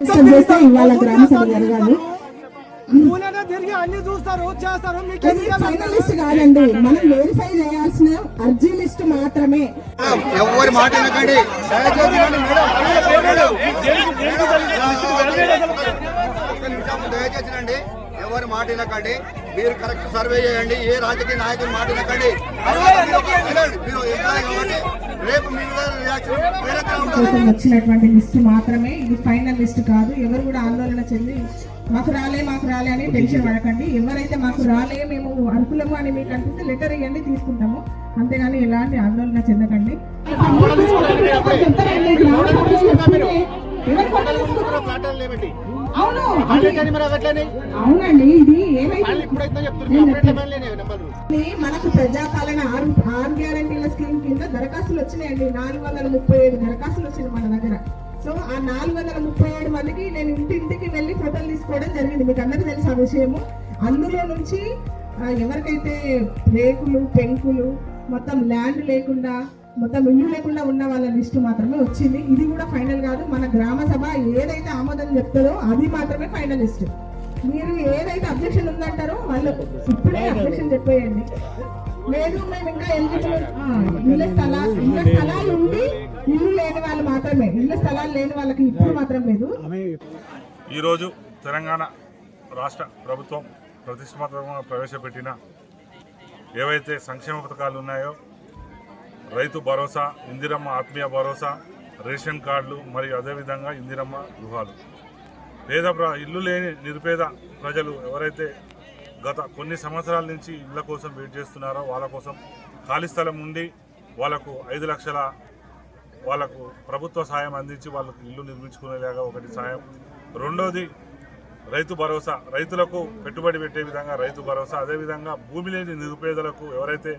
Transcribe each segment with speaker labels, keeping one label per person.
Speaker 1: ఇవాళ గ్రామ సభ జరగాలి. ఫైనలిస్ట్ కాదండి, మనం వెరిఫై చేయాల్సిన అర్జీ లిస్ట్ మాత్రమే.
Speaker 2: ఎవరి మాట వినకండి, దయచేసి రండి. ఎవరి మాట వినకండి, మీరు కరెక్ట్ సర్వే చేయండి. ఏ రాజకీయ నాయకుని మాట వినకండి.
Speaker 1: వచ్చినటువంటి లిస్ట్ మాత్రమే, ఇది ఫైనల్ లిస్ట్ కాదు. ఎవరు కూడా ఆందోళన చెంది మాకు రాలే అని టెన్షన్ పడకండి. ఎవరైతే మాకు రాలే, మేము అర్హులము అని మీకు అనిపిస్తే లెటర్ ఇవ్వండి, తీసుకుంటాము. అంతేగాని ఎలాంటి ఆందోళన చెందకండి. అవునండి, ఇది మనకు ప్రజాపాలన 6 గ్యారంటీల స్కీమ్ కింద దరఖాస్తులు వచ్చినాయండి. 437 దరఖాస్తులు వచ్చినాయి మన దగ్గర. సో ఆ 437 మందికి నేను ఇంటింటికి వెళ్ళి ఫోటోలు తీసుకోవడం జరిగింది. మీకు అందరికీ తెలుసు ఆ విషయము. అందులో నుంచి ఎవరికైతే రేకులు పెంకులు మొత్తం ల్యాండ్ లేకుండా మొత్తం ఇల్లు లేకుండా ఉన్న వాళ్ళ లిస్టు మాత్రమే వచ్చింది. ఇది కూడా ఫైనల్ కాదు. మన గ్రామ సభ ఏదైతే ఆమోదం చెప్తారో అది మాత్రమే ఫైనల్ లిస్ట్. మీరు ఏదైతే అబ్జెక్షన్ ఉందంటారో వాళ్ళు ఇప్పుడే అబ్జెక్షన్ చెప్పేయండి. లేదు మేము ఇంకా ఎలిజిబుల్, ఇళ్ళ స్థలాలు ఉండి ఇల్లు లేని వాళ్ళు మాత్రమే, ఇళ్ళ స్థలాలు లేని వాళ్ళకి ఇప్పుడు మాత్రం లేదు.
Speaker 3: ఈరోజు తెలంగాణ రాష్ట్ర ప్రభుత్వం ప్రతిష్టాత్మకంగా ప్రవేశపెట్టిన ఏవైతే సంక్షేమ పథకాలు ఉన్నాయో, రైతు భరోసా, ఇందిరమ్మ ఆత్మీయ భరోసా, రేషన్ కార్డులు మరియు అదేవిధంగా ఇందిరమ్మ గృహాలు, ఇల్లు లేని నిరుపేద ప్రజలు ఎవరైతే గత కొన్ని సంవత్సరాల నుంచి ఇళ్ల కోసం వెయిట్ చేస్తున్నారో వాళ్ళ కోసం ఖాళీ స్థలం ఉండి వాళ్ళకు 5 లక్షల వాళ్ళకు ప్రభుత్వ సాయం అందించి వాళ్ళకు ఇల్లు నిర్మించుకునేలాగా ఒకటి సాయం. రెండోది రైతు భరోసా, రైతులకు పెట్టుబడి పెట్టే విధంగా రైతు భరోసా. అదేవిధంగా భూమి లేని నిరుపేదలకు ఎవరైతే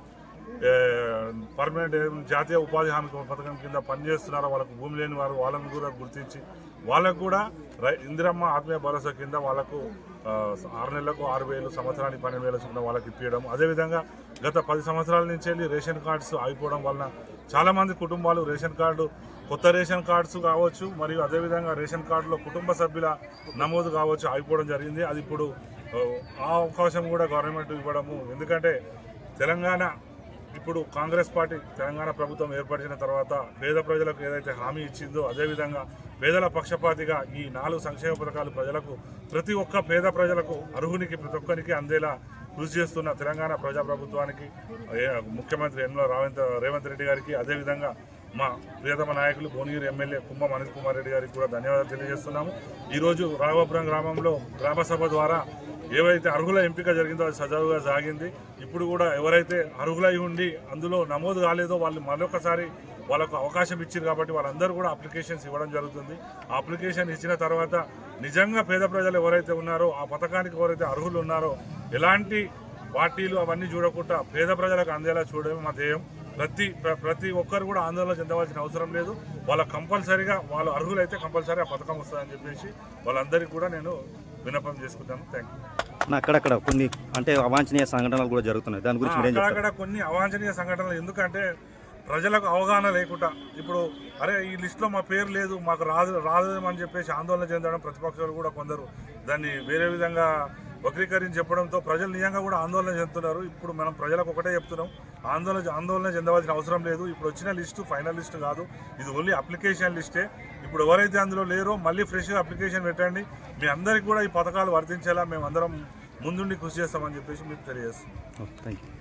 Speaker 3: పర్మనెంట్ జాతీయ ఉపాధి హామీ పథకం కింద పనిచేస్తున్నారో వాళ్ళకు భూమి లేని వారు వాళ్ళని కూడా గుర్తించి వాళ్ళకు కూడా ఇందిరమ్మ ఆత్మీయ భరోసా కింద వాళ్ళకు 6 నెలలకు 6,000, సంవత్సరానికి 12,000 చొప్పున వాళ్ళకి ఇప్పించడం. అదేవిధంగా గత 10 సంవత్సరాల నుంచి వెళ్ళి రేషన్ కార్డ్స్ అయిపోవడం వలన చాలామంది కుటుంబాలు రేషన్ కార్డు, కొత్త రేషన్ కార్డ్స్ కావచ్చు మరియు అదేవిధంగా రేషన్ కార్డులో కుటుంబ సభ్యుల నమోదు కావచ్చు అయిపోవడం జరిగింది. అది ఇప్పుడు ఆ అవకాశం కూడా గవర్నమెంట్ ఇవ్వడము. ఎందుకంటే తెలంగాణ ఇప్పుడు కాంగ్రెస్ పార్టీ తెలంగాణ ప్రభుత్వం ఏర్పడిన తర్వాత పేద ప్రజలకు ఏదైతే హామీ ఇచ్చిందో అదేవిధంగా పేదల పక్షపాతిగా ఈ 4 సంక్షేమ పథకాలు ప్రజలకు ప్రతి ఒక్క పేద ప్రజలకు అర్హునికి ప్రతి ఒక్కరికి అందేలా కృషి చేస్తున్న తెలంగాణ ప్రజాప్రభుత్వానికి ముఖ్యమంత్రి రేవంత్ రెడ్డి గారికి అదేవిధంగా మా ప్రియతమ నాయకులు భువనగిరి ఎమ్మెల్యే కుంభం అనిల్ కుమార్ రెడ్డి గారికి కూడా ధన్యవాదాలు తెలియజేస్తున్నాము. ఈరోజు రాఘవాపురం గ్రామంలో గ్రామసభ ద్వారా ఏవైతే అర్హుల ఎంపిక జరిగిందో అది సజావుగా సాగింది. ఇప్పుడు కూడా ఎవరైతే అర్హులై ఉండి అందులో నమోదు కాలేదో వాళ్ళు మరొకసారి వాళ్ళకు అవకాశం ఇచ్చారు కాబట్టి వాళ్ళందరూ కూడా అప్లికేషన్స్ ఇవ్వడం జరుగుతుంది. ఆ అప్లికేషన్ ఇచ్చిన తర్వాత నిజంగా పేద ప్రజలు ఎవరైతే ఉన్నారో ఆ పథకానికి ఎవరైతే అర్హులు ఉన్నారో ఎలాంటి పార్టీలు అవన్నీ చూడకుండా పేద ప్రజలకు అందేలా చూడడం మా ధ్యేయం. ప్రతి ఒక్కరు కూడా ఆందోళన చెందవలసిన అవసరం లేదు. వాళ్ళ కంపల్సరీగా వాళ్ళు అర్హులైతే కంపల్సరీ ఆ పథకం వస్తుందని చెప్పేసి వాళ్ళందరికీ కూడా నేను విన్నపం చేసుకుంటాను. Thank you.
Speaker 4: అక్కడక్కడ కొన్ని అంటే అవాంఛనీయ సంఘటనలు కూడా జరుగుతున్నాయి, దాని గురించి
Speaker 3: అక్కడక్కడ కొన్ని అవాంఛనీయ సంఘటనలు. ఎందుకంటే ప్రజలకు అవగాహన లేకుండా ఇప్పుడు అరే ఈ లిస్టులో మా పేరు లేదు, మాకు రాదని చెప్పేసి ఆందోళన చెందడం, ప్రతిపక్షాలు కూడా కొందరు దాన్ని వేరే విధంగా వక్రీకరించి చెప్పడంతో ప్రజలు నిజంగా కూడా ఆందోళన చెందుతున్నారు. ఇప్పుడు మనం ప్రజలకు ఒకటే చెప్తున్నాం, ఆందోళన చెందవలసిన అవసరం లేదు. ఇప్పుడు వచ్చిన లిస్టు ఫైనల్ లిస్ట్ కాదు, ఇది ఓన్లీ అప్లికేషన్ లిస్టే. ఇప్పుడు ఎవరైతే అందులో లేరో మళ్ళీ ఫ్రెష్గా అప్లికేషన్ పెట్టండి. మీ అందరికీ కూడా ఈ పథకాలు వర్తించేలా మేము అందరం ముందుండి కృషి చేస్తామని చెప్పేసి మీకు తెలియజేస్తున్నాం.
Speaker 4: Thank you.